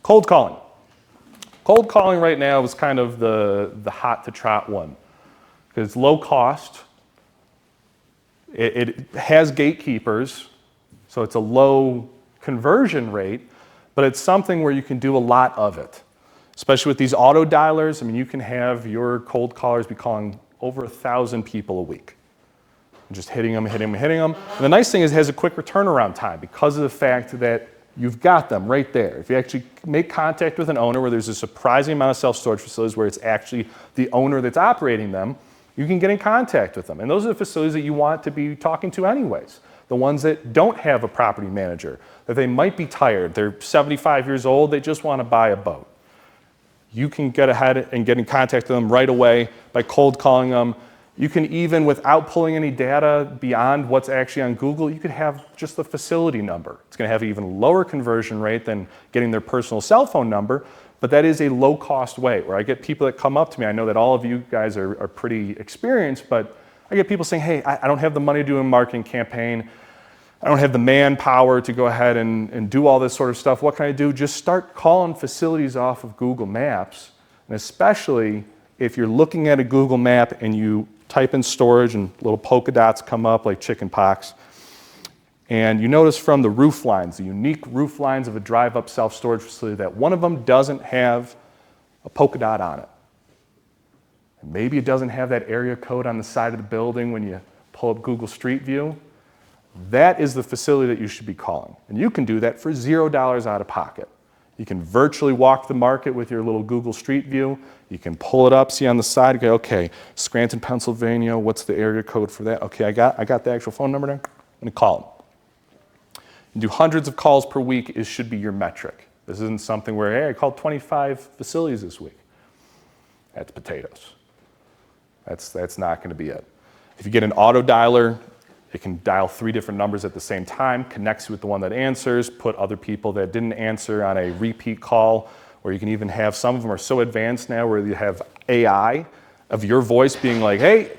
Cold calling. Cold calling right now is kind of the hot to trot one because it's low cost. It has gatekeepers, so it's a low conversion rate, but it's something where you can do a lot of it. Especially with these auto dialers, I mean, you can have your cold callers be calling over 1,000 people a week. Just hitting them. And the nice thing is it has a quicker turnaround time because of the fact that you've got them right there. If you actually make contact with an owner where there's a surprising amount of self-storage facilities where it's actually the owner that's operating them, you can get in contact with them. And those are the facilities that you want to be talking to anyways. The ones that don't have a property manager, that they might be tired, they're 75 years old, they just want to buy a boat. You can get ahead and get in contact with them right away by cold calling them. You can even, without pulling any data beyond what's actually on Google, you could have just the facility number. It's going to have an even lower conversion rate than getting their personal cell phone number, but that is a low-cost way where I get people that come up to me. I know that all of you guys are pretty experienced, but I get people saying, hey, I don't have the money to do a marketing campaign. I don't have the manpower to go ahead and do all this sort of stuff. What can I do? Just start calling facilities off of Google Maps, and especially if you're looking at a Google map and you type in storage and little polka dots come up like chicken pox. And you notice from the roof lines, the unique roof lines of a drive-up self-storage facility, that one of them doesn't have a polka dot on it. And maybe it doesn't have that area code on the side of the building when you pull up Google Street View. That is the facility that you should be calling. And you can do that for $0 out of pocket. You can virtually walk the market with your little Google Street View. You can pull it up, see on the side, go, okay, Scranton, Pennsylvania, what's the area code for that? Okay, I got the actual phone number there. I'm gonna call them. You do hundreds of calls per week should be your metric. This isn't something where, hey, I called 25 facilities this week. That's potatoes. That's not gonna be it. If you get an auto dialer, it can dial 3 different numbers at the same time, connects you with the one that answers, put other people that didn't answer on a repeat call, or you can even have, some of them are so advanced now where you have AI of your voice being like, hey,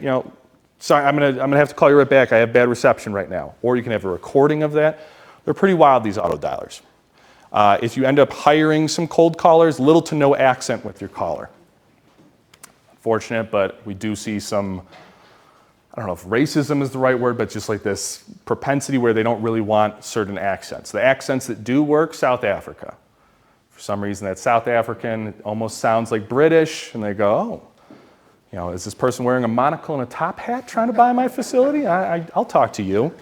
sorry, I'm gonna have to call you right back. I have bad reception right now. Or you can have a recording of that. They're pretty wild, these auto dialers. If you end up hiring some cold callers, little to no accent with your caller. Unfortunate, but we do see some, I don't know if racism is the right word, but just like this propensity where they don't really want certain accents. The accents that do work, South Africa. For some reason, that South African almost sounds like British, and they go, oh, is this person wearing a monocle and a top hat trying to buy my facility? I'll talk to you.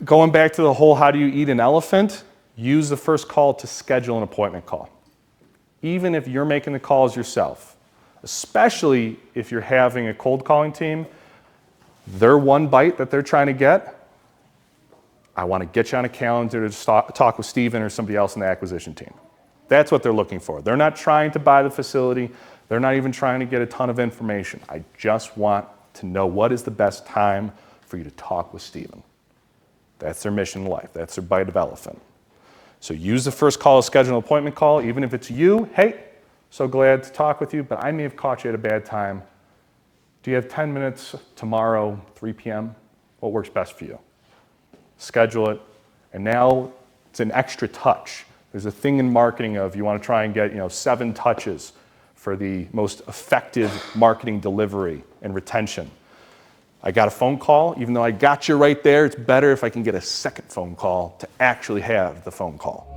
Going back to the whole how do you eat an elephant, use the first call to schedule an appointment call. Even if you're making the calls yourself. Especially if you're having a cold calling team, their one bite that they're trying to get, I want to get you on a calendar to talk with Steven or somebody else in the acquisition team. That's what they're looking for. They're not trying to buy the facility. They're not even trying to get a ton of information. I just want to know what is the best time for you to talk with Steven. That's their mission in life. That's their bite of elephant. So use the first call to schedule an appointment call, even if it's you. Hey, so glad to talk with you, but I may have caught you at a bad time. Do you have 10 minutes tomorrow, 3 p.m.? What works best for you? Schedule it, and now it's an extra touch. There's a thing in marketing of you want to try and get 7 touches for the most effective marketing delivery and retention. I got a phone call, even though I got you right there, it's better if I can get a second phone call to actually have the phone call.